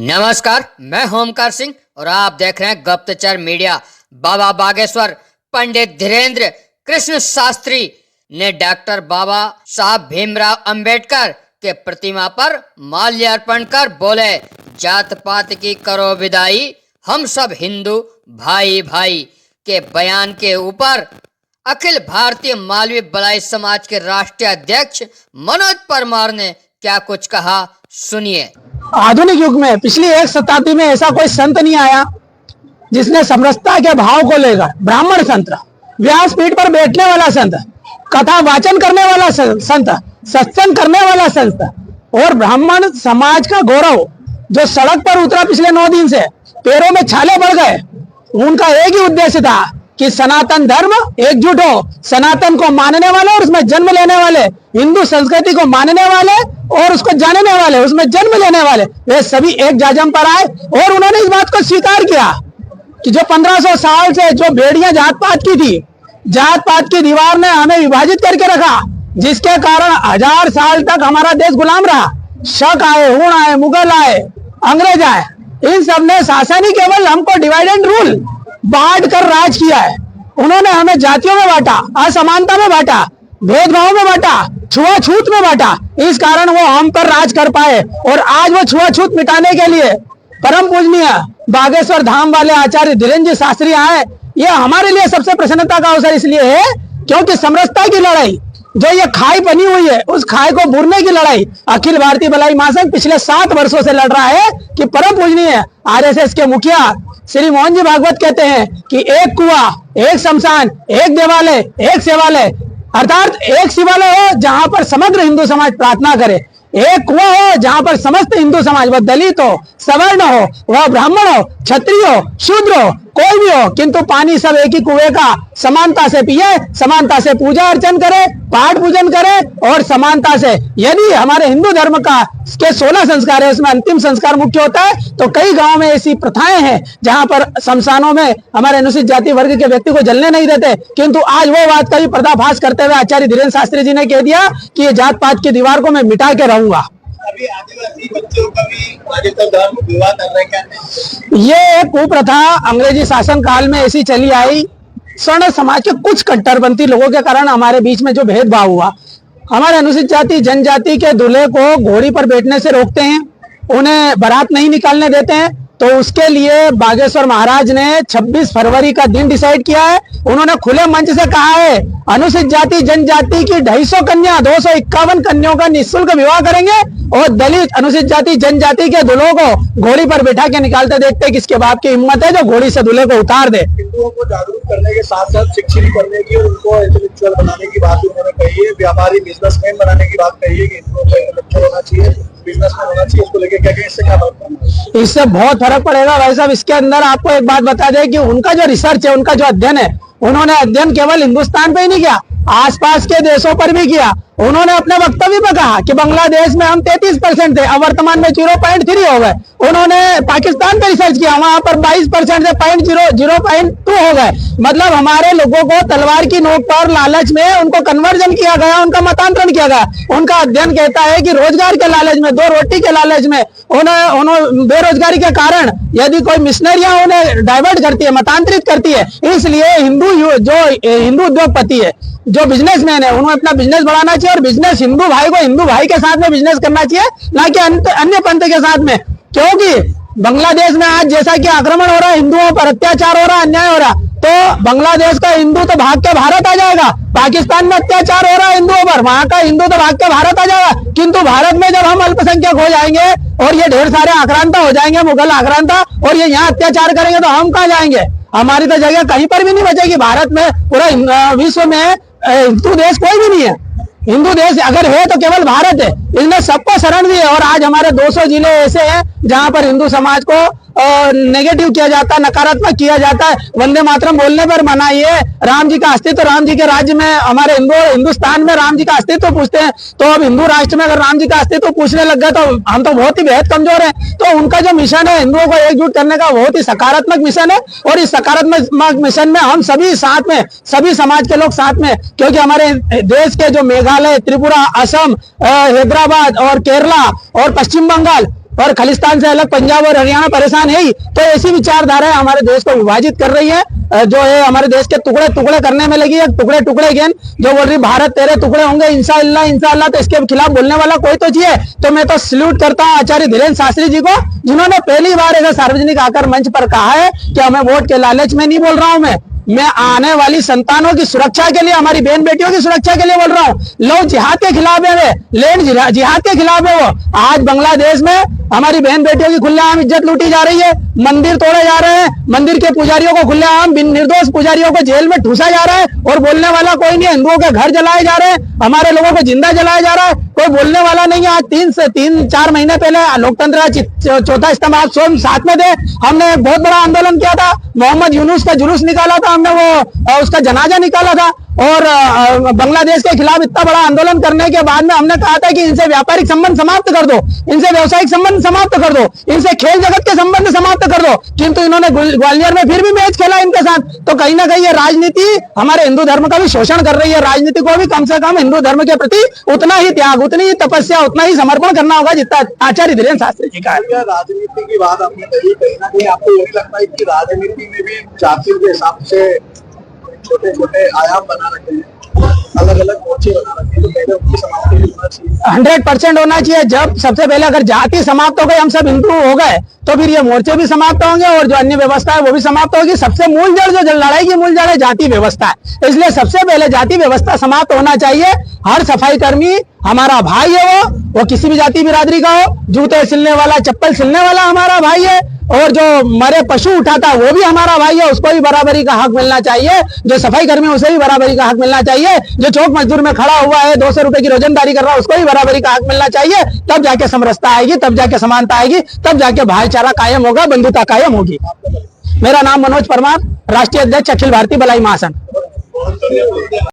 नमस्कार, मैं होमकार सिंह और आप देख रहे हैं गुप्तचर मीडिया। बाबा बागेश्वर पंडित धीरेन्द्र कृष्ण शास्त्री ने डॉक्टर बाबा साहब भीमराव अंबेडकर के प्रतिमा पर माल्यार्पण कर बोले, जात पात की करो विदाई, हम सब हिंदू भाई भाई के बयान के ऊपर अखिल भारतीय मालवी बलाई समाज के राष्ट्रीय अध्यक्ष मनोज परमार ने क्या कुछ कहा, सुनिए। आधुनिक युग में पिछली एक शताब्दी में ऐसा कोई संत नहीं आया जिसने समरसता के भाव को लेकर, ब्राह्मण संत, व्यासपीठ पर बैठने वाला संत, कथा वाचन करने वाला संत, सत्संग करने वाला संत और ब्राह्मण समाज का गौरव जो सड़क पर उतरा पिछले 9 दिन से, पैरों में छाले पड़ गए। उनका एक ही उद्देश्य था कि सनातन धर्म एकजुट हो, सनातन को मानने वाले और उसमें जन्म लेने वाले, हिंदू संस्कृति को मानने वाले और उसको जानने वाले, उसमें जन्म लेने वाले, वे सभी एक जाजम पर आए और उन्होंने इस बात को स्वीकार किया कि जो 1500 साल से जो भेड़ियां जात पात की थी, जात पात की दीवार ने हमें विभाजित करके रखा, जिसके कारण 1000 साल तक हमारा देश गुलाम रहा। शक आए, हूण आए, मुगल आए, अंग्रेज आए, इन सब ने शासन ही केवल हमको डिवाइड एंड रूल बांट कर राज किया है। उन्होंने हमें जातियों में बांटा, असमानता में बांटा, भेदभाव में बांटा, छुआछूत में बांटा। इस कारण वो हम पर राज कर पाए और आज वो छुआछूत मिटाने के लिए परम पूजनीय बागेश्वर धाम वाले आचार्य धीरेन्द्र जी शास्त्री आए। ये हमारे लिए सबसे प्रसन्नता का अवसर इसलिए है क्योंकि समरसता की लड़ाई जो ये खाई बनी हुई है, उस खाई को भूरने की लड़ाई अखिल भारतीय भलाई महासंघ पिछले 7 वर्षों से लड़ रहा है कि परम पूजनीय आरएसएस के मुखिया श्री मोहन जी भागवत कहते हैं कि एक कुआं, एक शमशान, एक देवालय, एक सेवालय, अर्थात एक शिवालय हो जहां पर समग्र हिंदू समाज प्रार्थना करे, एक कुआं हो जहां पर समस्त हिंदू समाज, वह दलित हो, सवर्ण हो, वह ब्राह्मण हो, क्षत्रिय हो, शूद्र हो, कोई भी हो, किंतु पानी सब एक ही कुएं का समानता से पिए, समानता से पूजा अर्चन करे, पाठ पूजन करे और समानता से। यदि हमारे हिंदू धर्म का के 16 संस्कार है, उसमें अंतिम संस्कार मुख्य होता है, तो कई गांवों में ऐसी प्रथाएं हैं जहां पर शमशानों में हमारे अनुसूचित जाति वर्ग के व्यक्ति को जलने नहीं देते, किंतु आज वो बात का भी पर्दाफाश करते हुए आचार्य धीरेन्द्र शास्त्री जी ने कह दिया कि ये जात पात की दीवार को मैं मिटा के रहूंगा। अभी आदिवासी बच्चों का भी धर्म विवाह कर रहे हैं। ये कुप्रथा अंग्रेजी शासन काल में ऐसी चली आई। स्वर्ण समाज के कुछ कट्टरपंथी लोगों के कारण हमारे बीच में जो भेदभाव हुआ, हमारे अनुसूचित जाति जनजाति के दूल्हे को घोड़ी पर बैठने से रोकते हैं, उन्हें बारात नहीं निकालने देते हैं, तो उसके लिए बागेश्वर महाराज ने 26 फरवरी का दिन डिसाइड किया है। उन्होंने खुले मंच से कहा है अनुसूचित जाति जनजाति की 250 कन्या, 251 कन्याओं का निःशुल्क विवाह करेंगे और दलित अनुसूचित जाति जनजाति के दूल्हों को घोड़ी पर बैठा के निकालते देखते किसके बाप की हिम्मत है जो घोड़ी से दूल्हे को उतार दे। हिंदुओं को जागरूक करने के साथ साथ शिक्षित करने की, उनको इंटेलेक्चुअल बनाने की बात उन्होंने कही है, व्यापारी बिजनेसमैन बनाने की बात कही है कि हिंदुओं को इंटेलेक्चुअल होना चाहिए, बिजनेसमैन होना चाहिए। इसको लेकर क्या कहें, इससे क्या फर्क पड़ेगा? इससे बहुत फर्क पड़ेगा भाई साहब। इसके अंदर आपको एक बात बता दें कि उनका जो रिसर्च है, उनका जो अध्ययन है, उन्होंने अध्ययन केवल हिंदुस्तान पे ही नहीं किया, आसपास के देशों पर भी किया। उन्होंने अपने वक्तव्य में कहा कि बांग्लादेश में हम 33% थे, अब वर्तमान में 0.3 हो गए। उन्होंने पाकिस्तान पे रिसर्च किया, वहां पर 22% से 0.2 हो गए। मतलब हमारे लोगों को तलवार की नोक पर लालच में उनको कन्वर्जन किया गया, उनका मतांतरण किया गया। उनका अध्ययन कहता है कि रोजगार के लालच में, 2 रोटी के लालच में, उन्होंने बेरोजगारी के कारण यदि कोई मिशनरियां उन्हें डाइवर्ट करती है, मतांतरित करती है, इसलिए हिंदू उद्योगपति है, जो बिजनेसमैन है, उन्हें अपना बिजनेस बढ़ाना चाहिए और बिजनेस हिंदू भाई को हिंदू भाई के साथ में बिजनेस करना चाहिए, ना कि अन्य पंथ के साथ में। क्योंकि बांग्लादेश में आज जैसा कि आक्रमण हो रहा है, हिंदुओं पर अत्याचार हो रहा है, अन्याय हो रहा है, तो बांग्लादेश का हिंदू तो भाग के भारत आ जाएगा। पाकिस्तान में अत्याचार हो रहा है हिंदुओं पर, वहां का हिंदू तो भाग के भारत आ जाएगा। किंतु भारत में जब हम अल्पसंख्यक हो जाएंगे और ये ढेर सारे आक्रांता हो जाएंगे, मुगल आक्रांता, और ये यहाँ अत्याचार करेंगे तो हम कहाँ जाएंगे? हमारी तो जगह कहीं पर भी नहीं बचेगी। भारत में, पूरा विश्व में हिंदू देश कोई भी नहीं है। हिंदू देश अगर है तो केवल भारत है। इसने सबको शरण दी है। और आज हमारे 200 जिले ऐसे हैं जहां पर हिंदू समाज को नेगेटिव किया जाता है, नकारात्मक किया जाता है। वंदे मातरम बोलने पर मनाही है। राम जी का अस्तित्व, राम जी के राज्य में, हमारे हिंदुस्तान में राम जी का अस्तित्व पूछते हैं। तो अब हिंदू राष्ट्र में अगर राम जी का अस्तित्व पूछने लग गए तो हम तो बहुत ही बेहद कमजोर हैं। तो उनका जो मिशन है हिंदुओं को एकजुट करने का, बहुत ही सकारात्मक मिशन है। और इस सकारात्मक मिशन में हम सभी साथ में, सभी समाज के लोग साथ में, क्योंकि हमारे देश के जो मेघालय, त्रिपुरा, असम, हैदराबाद और केरला और पश्चिम बंगाल और खालिस्तान से अलग पंजाब और हरियाणा परेशान है ही। तो ऐसी विचारधारा हमारे देश को विभाजित कर रही है, जो है हमारे देश के टुकड़े टुकड़े करने में लगी है। टुकड़े टुकड़े गेन जो बोल रही भारत तेरे टुकड़े होंगे इंशाअल्लाह इंशाअल्लाह, तो इसके खिलाफ बोलने वाला कोई तो चाहिए। तो मैं तो सल्यूट करता हूं आचार्य धीरेन्द्र शास्त्री जी को, जिन्होंने पहली बार ऐसा सार्वजनिक आकर मंच पर कहा है कि हमें वोट के लालच में नहीं बोल रहा हूं, मैं आने वाली संतानों की सुरक्षा के लिए, हमारी बहन बेटियों की सुरक्षा के लिए बोल रहा हूँ। लोग जिहाद के खिलाफ है, लैंड जिहाद के खिलाफ है वो। आज बांग्लादेश में हमारी बहन बेटियों की खुलेआम इज्जत लूटी जा रही है, मंदिर तोड़े जा रहे हैं, मंदिर के पुजारियों को खुलेआम, निर्दोष पुजारियों को जेल में ठूसा जा रहा है और बोलने वाला कोई नहीं है। हिंदुओं के घर जलाए जा रहे हैं, हमारे लोगों को जिंदा जलाया जा रहा है, कोई बोलने वाला नहीं है। आज 3-4 महीने पहले लोकतंत्र का चौथा स्तंभ आप सब साथ में थे, हमने बहुत बड़ा आंदोलन किया था, मोहम्मद यूनुस का जुलूस निकाला था हमने, वो उसका जनाजा निकाला था। और बांग्लादेश के खिलाफ इतना बड़ा आंदोलन करने के बाद में हमने कहा था कि इनसे व्यापारिक संबंध समाप्त कर दो, इनसे व्यावसायिक संबंध समाप्त कर दो, इनसे खेल जगत के संबंध समाप्त कर दो, किंतु इन्होंने ग्वालियर में फिर भी मैच खेला इनके साथ। तो कहीं ना कहीं ये राजनीति हमारे हिंदू धर्म का भी शोषण कर रही है। राजनीति को भी कम से कम हिंदू धर्म के प्रति उतना ही त्याग, उतनी ही तपस्या, उतना ही समर्पण करना होगा जितना आचार्य धीरेन्द्र शास्त्री जी का है। राजनीति की बात आपने कही, कहीं ना कहीं आपको यही लगता है कि राजनीति में भी जातियों के हिसाब से छोटे छोटे आयाम बना रखे हैं, अलग अलग मोर्चे बना रखे हैं, तो पहले उनकी समाप्ति होना चाहिए। 100% होना चाहिए। जब सबसे पहले अगर जाति समाप्त हो गई, हम सब हिंदू हो गए, तो फिर ये मोर्चे भी समाप्त होंगे और जो अन्य व्यवस्था है वो भी समाप्त होगी। सबसे मूल जड़, जो लड़ाई की मूल जड़ है, जाति व्यवस्था है। इसलिए सबसे पहले जाति व्यवस्था समाप्त होना चाहिए। हर सफाई कर्मी हमारा भाई है, वो किसी भी जाति बिरादरी का हो, जूते सिलने वाला, चप्पल सिलने वाला हमारा भाई है, और जो मरे पशु उठाता है वो भी हमारा भाई है, उसको भी बराबरी का हक मिलना चाहिए। जो सफाई कर्मी उसे भी बराबरी का हक मिलना चाहिए। जो चौक मजदूर में खड़ा हुआ है, 200 रुपए की रोजंदारी कर रहा है, उसको भी बराबरी का हक मिलना चाहिए। तब जाके समरसता आएगी, तब जाके समानता आएगी, तब जाके भाईचारा कायम होगा, बंधुता कायम होगी। मेरा नाम मनोज परमार, राष्ट्रीय अध्यक्ष अखिल भारतीय भलाई महासंघ।